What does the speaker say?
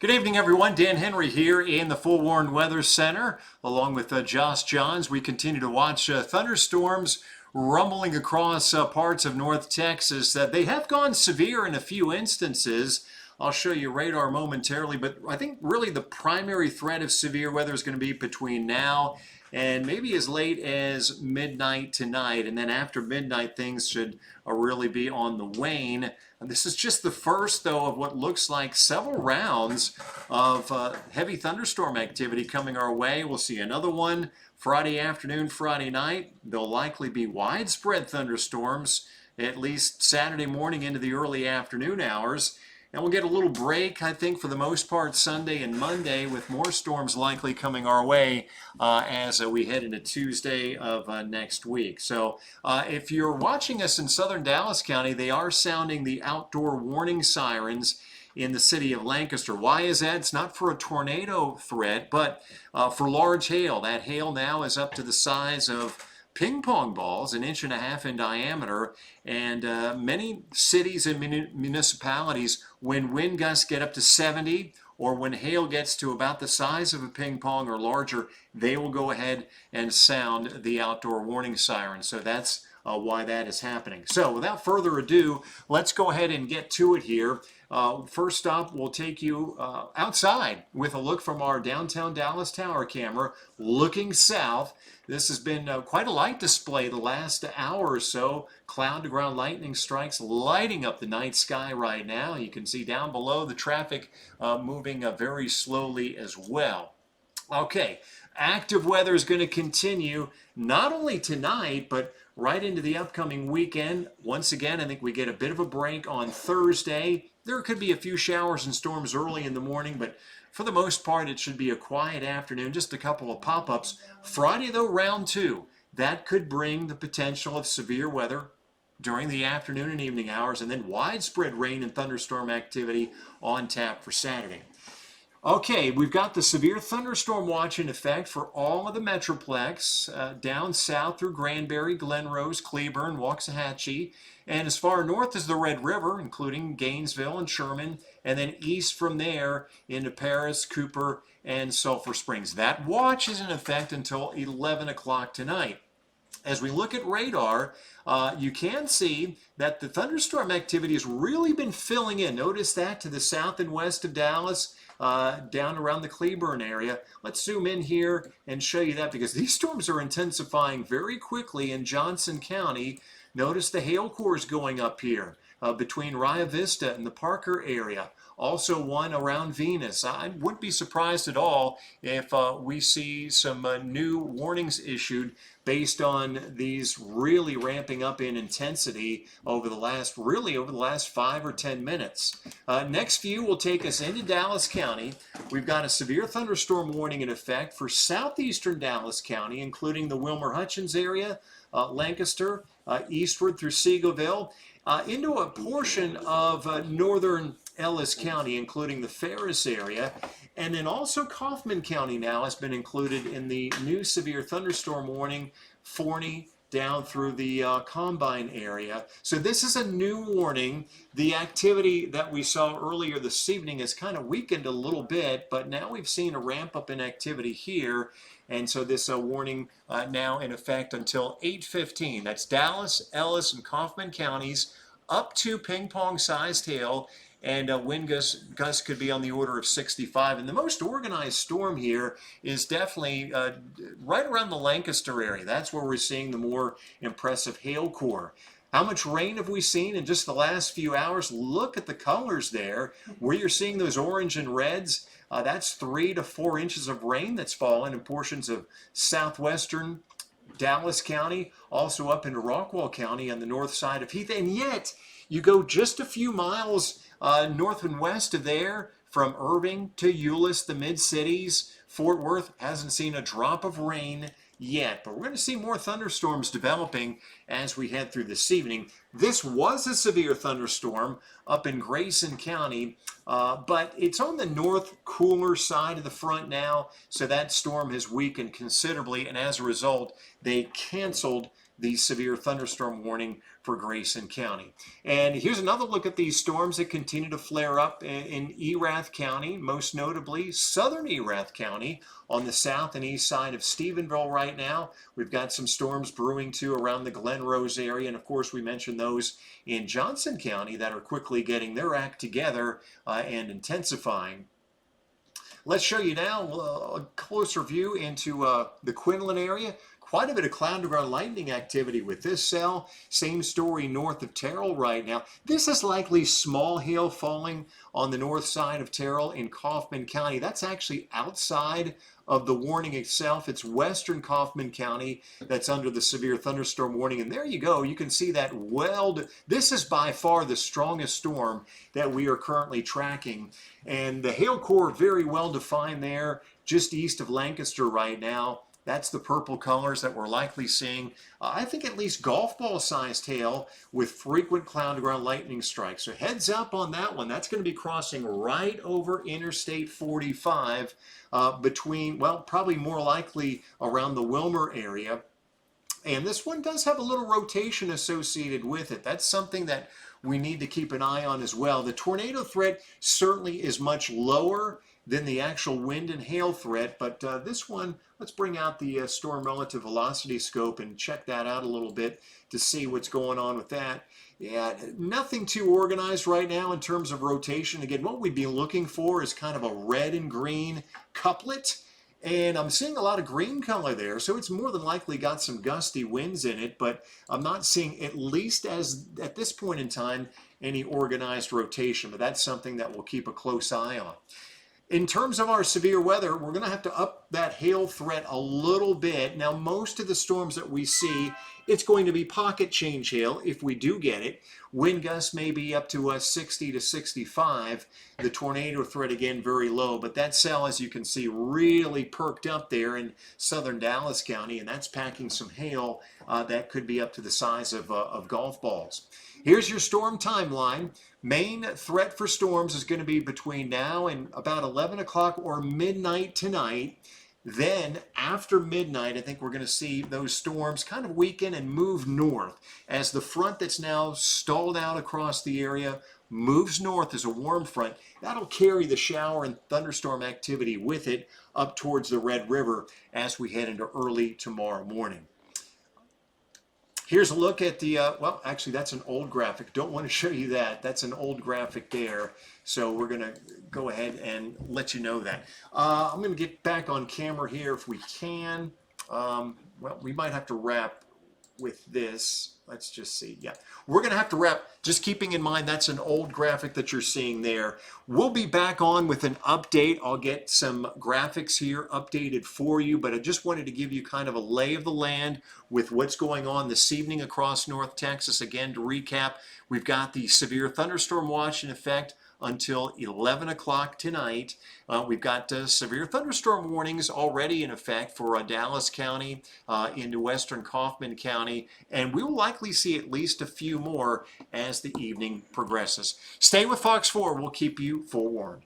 Good evening, everyone. Dan Henry here in the Full Warned Weather Center, along with Josh Johns. We continue to watch thunderstorms rumbling across parts of North Texas. They have gone severe in a few instances. I'll show you radar momentarily, but I think really the primary threat of severe weather is going to be between now and maybe as late as midnight tonight. And then after midnight, things should really be on the wane. This is just the first, though, of what looks like several rounds of heavy thunderstorm activity coming our way. We'll see another one Friday afternoon, Friday night. There'll likely be widespread thunderstorms at least Saturday morning into the early afternoon hours. And we'll get a little break, I think, for the most part, Sunday and Monday, with more storms likely coming our way as we head into Tuesday of next week. So if you're watching us in southern Dallas County, they are sounding the outdoor warning sirens in the city of Lancaster. Why is that? It's not for a tornado threat, but for large hail. That hail now is up to the size of ping pong balls, 1.5 inches in diameter, and many cities and municipalities, when wind gusts get up to 70 or when hail gets to about the size of a ping pong or larger, they will go ahead and sound the outdoor warning siren. So that's why that is happening. So without further ado, let's go ahead and get to it here. First up, we'll take you outside with a look from our downtown Dallas tower camera looking south. This has been quite a light display the last hour or so. Cloud-to-ground lightning strikes lighting up the night sky right now. You can see down below the traffic moving very slowly as well. Okay, active weather is going to continue not only tonight, but right into the upcoming weekend. Once again, I think we get a bit of a break on Thursday. There could be a few showers and storms early in the morning, but for the most part, it should be a quiet afternoon, just a couple of pop-ups. Friday, though, round two. That could bring the potential of severe weather during the afternoon and evening hours, and then widespread rain and thunderstorm activity on tap for Saturday. Okay, we've got the Severe Thunderstorm Watch in effect for all of the Metroplex, down south through Granbury, Glen Rose, Cleburne, Waxahachie, and as far north as the Red River, including Gainesville and Sherman, and then east from there into Paris, Cooper, and Sulphur Springs. That watch is in effect until 11 o'clock tonight. As we look at radar, you can see that the thunderstorm activity has really been filling in. Notice that to the south and west of Dallas, down around the Cleburne area. Let's zoom in here and show you that because these storms are intensifying very quickly in Johnson County. Notice the hail cores going up here between Rio Vista and the Parker area. Also one around Venus. I wouldn't be surprised at all if we see some new warnings issued based on these really ramping up in intensity over the last 5 or 10 minutes. Next view will take us into Dallas County. We've got a severe thunderstorm warning in effect for southeastern Dallas County, including the Wilmer-Hutchins area, Lancaster, eastward through Seagoville, into a portion of northern Ellis County, including the Ferris area, and then also Kaufman County now has been included in the new severe thunderstorm warning, Forney down through the Combine area. So this is a new warning. The activity that we saw earlier this evening has kind of weakened a little bit, but now we've seen a ramp up in activity here. And so this warning now in effect until 8:15. That's Dallas, Ellis, and Kaufman counties up to ping pong sized hail, and wind gusts could be on the order of 65. And the most organized storm here is definitely right around the Lancaster area. That's where we're seeing the more impressive hail core. How much rain have we seen in just the last few hours? Look at the colors there. Where you're seeing those orange and reds, that's 3 to 4 inches of rain that's fallen in portions of southwestern Dallas County, also up into Rockwall County on the north side of Heath. And yet, you go just a few miles north and west of there, from Irving to Euless, the mid-cities. Fort Worth hasn't seen a drop of rain yet, but we're going to see more thunderstorms developing as we head through this evening. This was a severe thunderstorm up in Grayson County, but it's on the north cooler side of the front now, so that storm has weakened considerably, and as a result, they canceled the severe thunderstorm warning for Grayson County. And here's another look at these storms that continue to flare up in Erath County, most notably southern Erath County on the south and east side of Stephenville right now. We've got some storms brewing too around the Glen Rose area, and of course we mentioned those in Johnson County that are quickly getting their act together and intensifying. Let's show you now a closer view into the Quinlan area. Quite a bit of cloud to ground lightning activity with this cell. Same story north of Terrell right now. This is likely small hail falling on the north side of Terrell in Kaufman County. That's actually outside of the warning itself. It's western Kaufman County that's under the severe thunderstorm warning. And there you go. You can see that this is by far the strongest storm that we are currently tracking. And the hail core very well defined there just east of Lancaster right now. That's the purple colors that we're likely seeing. I think at least golf ball sized hail with frequent cloud to ground lightning strikes. So heads up on that one. That's going to be crossing right over Interstate 45 between, well, probably more likely around the Wilmer area. And this one does have a little rotation associated with it. That's something that we need to keep an eye on as well. The tornado threat certainly is much lower than the actual wind and hail threat, but this one, let's bring out the storm relative velocity scope and check that out a little bit to see what's going on with that. Yeah, nothing too organized right now in terms of rotation. Again, what we'd be looking for is kind of a red and green couplet. And I'm seeing a lot of green color there, so it's more than likely got some gusty winds in it, but I'm not seeing, at least as at this point in time, any organized rotation. But that's something that we'll keep a close eye on. In terms of our severe weather, we're going to have to up that hail threat a little bit. Now, most of the storms that we see, it's going to be pocket change hail if we do get it. Wind gusts may be up to 60 to 65. The tornado threat, again, very low. But that cell, as you can see, really perked up there in southern Dallas County, and that's packing some hail that could be up to the size of golf balls. Here's your storm timeline. Main threat for storms is going to be between now and about 11 o'clock or midnight tonight. Then after midnight, I think we're going to see those storms kind of weaken and move north as the front that's now stalled out across the area moves north as a warm front. That'll carry the shower and thunderstorm activity with it up towards the Red River as we head into early tomorrow morning. Here's a look at the, well, actually, that's an old graphic. Don't want to show you that. That's an old graphic there. So we're going to go ahead and let you know that. I'm going to get back on camera here if we can. Well, we might have to wrap with this. Let's just see. Yeah, we're going to have to wrap, just keeping in mind that's an old graphic that you're seeing there. We'll be back on with an update. I'll get some graphics here updated for you, but I just wanted to give you kind of a lay of the land with what's going on this evening across North Texas. Again, to recap, we've got the Severe Thunderstorm Watch in effect until 11 o'clock tonight. We've got severe thunderstorm warnings already in effect for Dallas County into western Kaufman County, and we will likely see at least a few more as the evening progresses. Stay with Fox 4. We'll keep you forewarned.